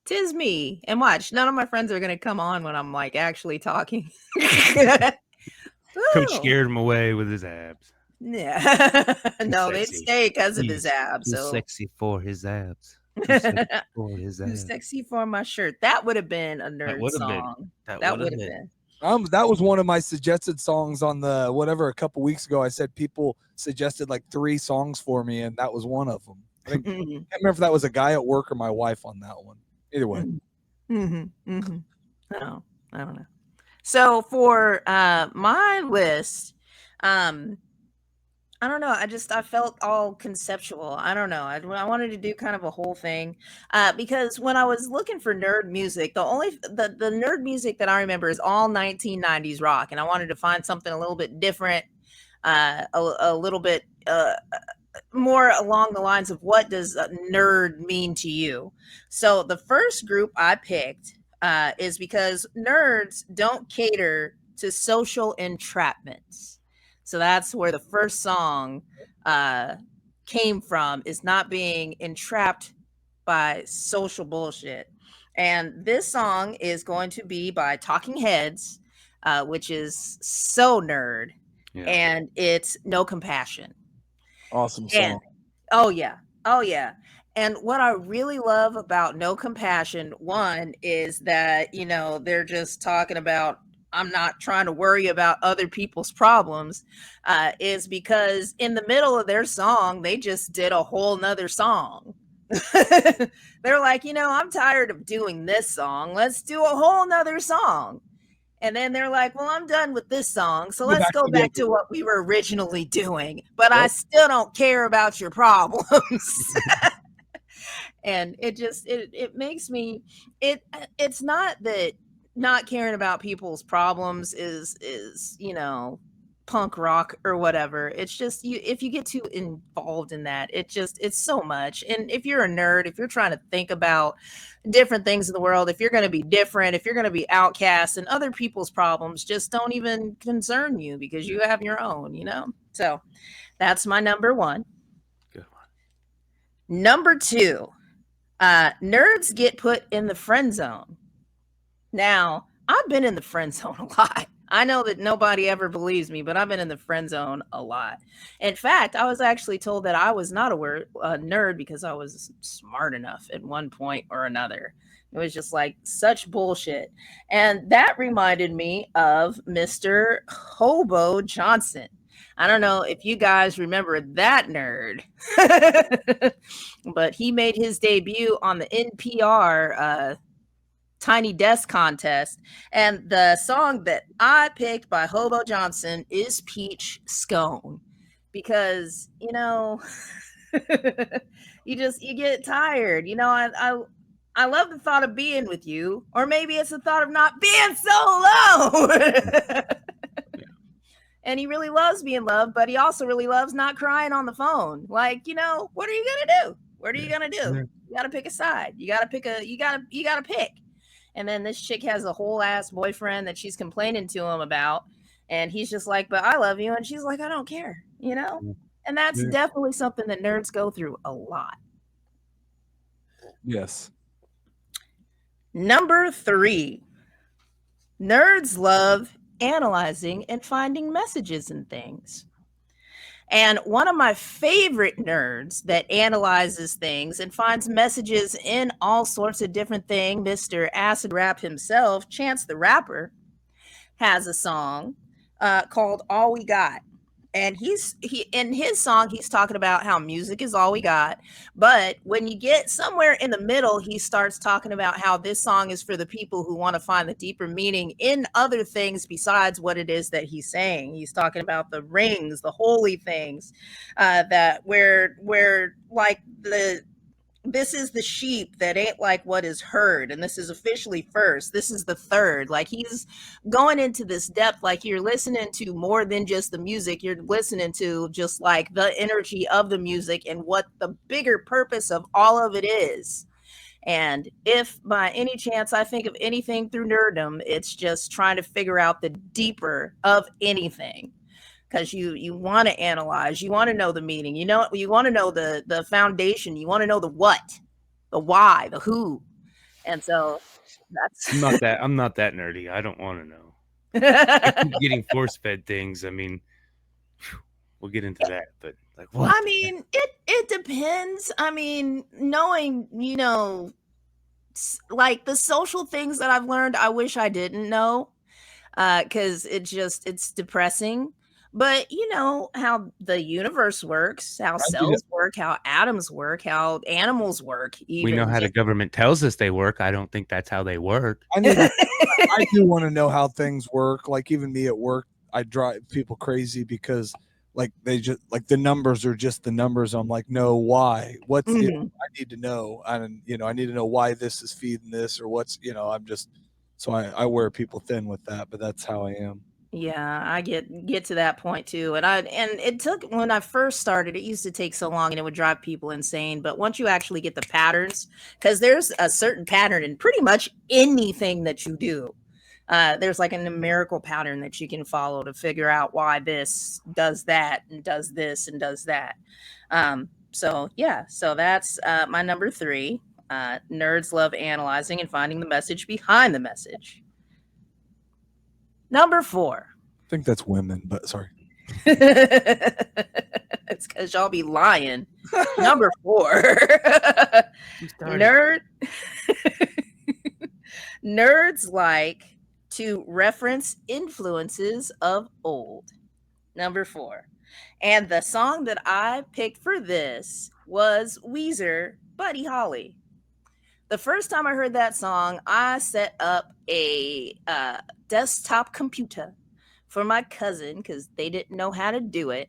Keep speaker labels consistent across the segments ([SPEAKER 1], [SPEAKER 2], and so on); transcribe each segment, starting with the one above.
[SPEAKER 1] Tis me. And watch, none of my friends are gonna come on when I'm like actually talking.
[SPEAKER 2] Coach scared him away with his abs.
[SPEAKER 1] Yeah. No, they'd
[SPEAKER 2] Sexy.
[SPEAKER 1] stay because of his abs.
[SPEAKER 2] Too
[SPEAKER 1] So
[SPEAKER 2] sexy for his abs. Too sexy for his
[SPEAKER 1] too
[SPEAKER 2] abs.
[SPEAKER 1] sexy for my shirt. That would have been a nerd
[SPEAKER 2] would've been.
[SPEAKER 1] song.
[SPEAKER 2] That
[SPEAKER 1] That
[SPEAKER 2] would've
[SPEAKER 1] would have
[SPEAKER 2] been.
[SPEAKER 1] been.
[SPEAKER 3] That was one of my suggested songs on the whatever a couple weeks ago. I said people suggested like 3 songs for me, and that was one of them. I think, I can't remember if that was a guy at work or my wife on that one. Either way.
[SPEAKER 1] Oh, I don't know. So for my list, I don't know. I felt all conceptual. I don't know. I wanted to do kind of a whole thing because when I was looking for nerd music, the nerd music that I remember is all 1990s rock, and I wanted to find something a little bit different, a little bit more along the lines of what does a nerd mean to you. So the first group I picked is because nerds don't cater to social entrapments. So that's where the first song came from, is not being entrapped by social bullshit. And this song is going to be by Talking Heads, which is so nerd. Yeah. And it's No Compassion.
[SPEAKER 3] Awesome song.
[SPEAKER 1] And, oh yeah. And what I really love about No Compassion, one, is that, they're just talking about, I'm not trying to worry about other people's problems, is because in the middle of their song, they just did a whole nother song. They're like, I'm tired of doing this song. Let's do a whole nother song. And then they're like, well, I'm done with this song. So let's go back to what we were originally doing. But I still don't care about your problems. And it makes me, it's not that not caring about people's problems is punk rock or whatever. It's just if you get too involved in that, it's so much. And if you're a nerd, if you're trying to think about different things in the world, if you're going to be different, if you're going to be outcast, and other people's problems just don't even concern you because you have your own, So that's my number one.
[SPEAKER 2] Good one.
[SPEAKER 1] Number two, nerds get put in the friend zone. Now, I've been in the friend zone a lot. I know that nobody ever believes me, but I've been in the friend zone a lot. In fact, I was actually told that I was not a nerd because I was smart enough at one point or another. It was just like such bullshit. And that reminded me of Mr. Hobo Johnson. I don't know if you guys remember that nerd, but he made his debut on the NPR Tiny Desk contest, and the song that I picked by Hobo Johnson is Peach Scone, because you get tired. I love the thought of being with you, or maybe it's the thought of not being so low. And he really loves being loved, but he also really loves not crying on the phone. Like, what are you gonna do? What are you gonna do? You gotta pick a side. You gotta pick. And then this chick has a whole ass boyfriend that she's complaining to him about. And he's just like, but I love you. And she's like, I don't care, And that's definitely something that nerds go through a lot.
[SPEAKER 3] Yes.
[SPEAKER 1] Number 3, nerds love analyzing and finding messages in things. And one of my favorite nerds that analyzes things and finds messages in all sorts of different things, Mr. Acid Rap himself, Chance the Rapper, has a song called All We Got. And he in his song, he's talking about how music is all we got. But when you get somewhere in the middle, he starts talking about how this song is for the people who want to find the deeper meaning in other things besides what it is that he's saying. He's talking about the rings, the holy things, that where like this is the sheep that ain't like what is heard, and this is officially first, this is the third. Like, he's going into this depth, like you're listening to more than just the music, you're listening to just like the energy of the music and what the bigger purpose of all of it is. And if by any chance I think of anything through nerddom, it's just trying to figure out the deeper of anything. because you want to analyze, you want to know the meaning, you want to know the foundation, you want to know the what, the why, the who. And so that's
[SPEAKER 2] I'm not that nerdy. I don't want to know. I keep getting force fed things. I mean, we'll get into that, but like what?
[SPEAKER 1] I mean, it depends. I mean, knowing, like the social things that I've learned, I wish I didn't know, because it's depressing. But you know how the universe works, how cells work, how atoms work, how animals work.
[SPEAKER 2] We know
[SPEAKER 1] Even
[SPEAKER 2] how the government tells us they work. I don't think that's how they work.
[SPEAKER 3] I do want to know how things work. Like even me at work, I drive people crazy because like they just like the numbers are just the numbers. I'm like, no, why? What's I need to know. And I need to know why this is feeding this or what's I'm just so I wear people thin with that, but that's how I am.
[SPEAKER 1] Yeah, I get to that point too. And it took, when I first started, it used to take so long and it would drive people insane. But once you actually get the patterns, because there's a certain pattern in pretty much anything that you do. There's like a numerical pattern that you can follow to figure out why this does that and does this and does that. So that's my number 3. Nerds love analyzing and finding the message behind the message. Number 4.
[SPEAKER 3] I think that's women, but sorry.
[SPEAKER 1] It's because y'all be lying. Number 4. Nerds like to reference influences of old. Number 4. And the song that I picked for this was Weezer, Buddy Holly. The first time I heard that song, I set up a desktop computer for my cousin because they didn't know how to do it.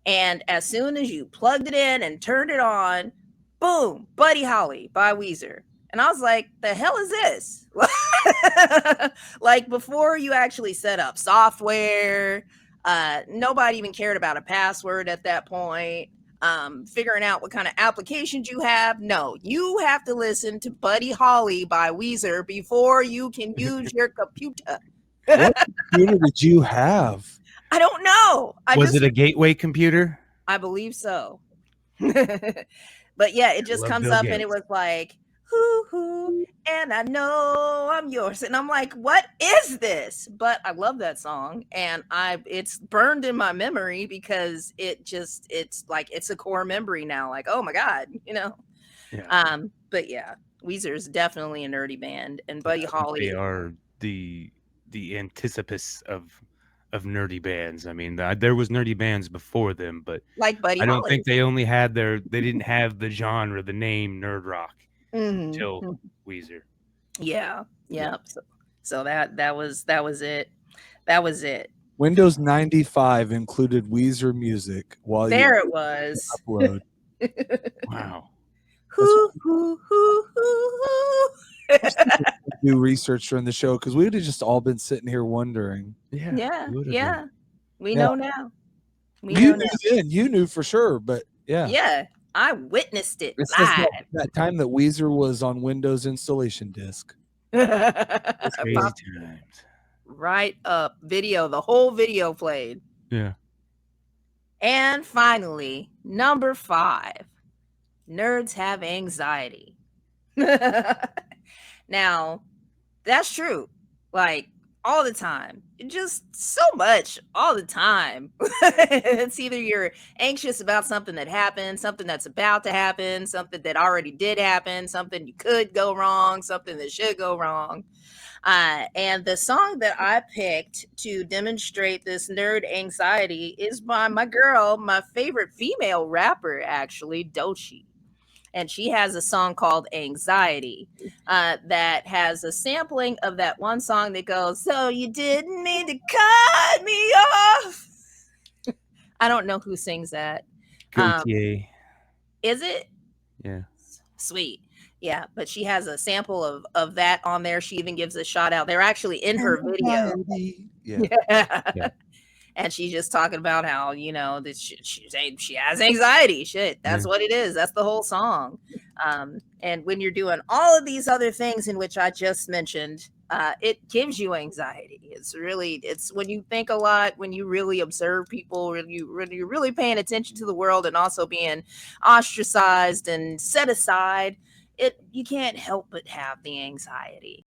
[SPEAKER 1] And as soon as you plugged it in and turned it on, boom, Buddy Holly by Weezer. And I was like, the hell is this? Like before you actually set up software, nobody even cared about a password at that point. Figuring out what kind of applications you have. No, you have to listen to Buddy Holly by Weezer before you can use your computer.
[SPEAKER 3] What computer did you have?
[SPEAKER 1] I don't know.
[SPEAKER 2] Was it a gateway computer?
[SPEAKER 1] I believe so. But yeah, it just comes up and it was like, hoo, and I know I'm yours. And I'm like, what is this? But I love that song. And it's burned in my memory because it's like, it's a core memory now. Like, oh my God,
[SPEAKER 2] Yeah.
[SPEAKER 1] But yeah, Weezer is definitely a nerdy band. And Buddy Holly.
[SPEAKER 2] They are the antithesis of nerdy bands. I mean, there was nerdy bands before them, but
[SPEAKER 1] like Buddy
[SPEAKER 2] I don't
[SPEAKER 1] Holly.
[SPEAKER 2] think they didn't have the genre, the name nerd rock until Weezer.
[SPEAKER 1] Yeah. So that was it. That was it.
[SPEAKER 3] Windows 95 included Weezer music while
[SPEAKER 1] there it was.
[SPEAKER 3] Upload.
[SPEAKER 2] Wow.
[SPEAKER 1] Hoo.
[SPEAKER 3] Do research during the show because we would have just all been sitting here wondering.
[SPEAKER 1] Yeah. We know now.
[SPEAKER 3] You knew for sure, but
[SPEAKER 1] yeah, I witnessed it
[SPEAKER 3] it's
[SPEAKER 1] live.
[SPEAKER 3] That time that Weezer was on Windows installation disk.
[SPEAKER 2] Crazy times.
[SPEAKER 1] Right up, the whole video played.
[SPEAKER 2] Yeah.
[SPEAKER 1] And finally, number 5, nerds have anxiety. Now, that's true. Like all the time. Just so much all the time. It's either you're anxious about something that happened, something that's about to happen, something that already did happen, something you could go wrong, something that should go wrong. And the song that I picked to demonstrate this nerd anxiety is by my girl, my favorite female rapper, actually, Doechii. And she has a song called Anxiety that has a sampling of that one song that goes, so you didn't mean to cut me off. I don't know who sings that.
[SPEAKER 2] Doechii.
[SPEAKER 1] Is it?
[SPEAKER 2] Yeah.
[SPEAKER 1] Sweet. Yeah, but she has a sample of that on there. She even gives a shout out. They're actually in her video. Yeah. And she's just talking about how, that she has anxiety. Shit, that's what it is. That's the whole song. And when you're doing all of these other things in which I just mentioned, it gives you anxiety. It's when you think a lot, when you really observe people, when you're really paying attention to the world and also being ostracized and set aside, you can't help but have the anxiety.